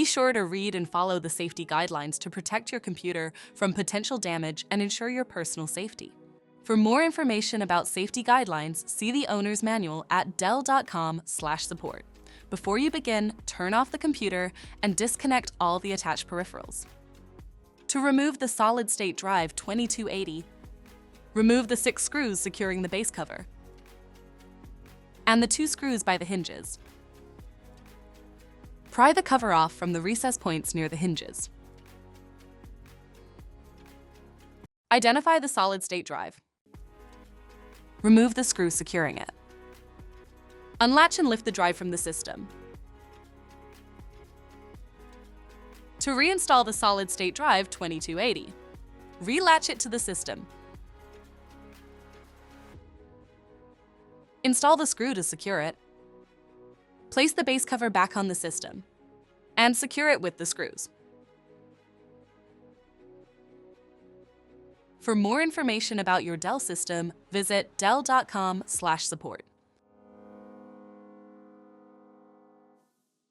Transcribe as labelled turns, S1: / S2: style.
S1: Be sure to read and follow the safety guidelines to protect your computer from potential damage and ensure your personal safety. For more information about safety guidelines, see the owner's manual at dell.com/support. Before you begin, turn off the computer and disconnect all the attached peripherals. To remove the solid-state drive 2280, remove the 6 screws securing the base cover and the 2 screws by the hinges. Pry the cover off from the recess points near the hinges. Identify the solid-state drive. Remove the screw securing it. Unlatch and lift the drive from the system. To reinstall the solid-state drive 2280, relatch it to the system. Install the screw to secure it. Place the base cover back on the system and secure it with the screws. For more information about your Dell system, visit dell.com/support.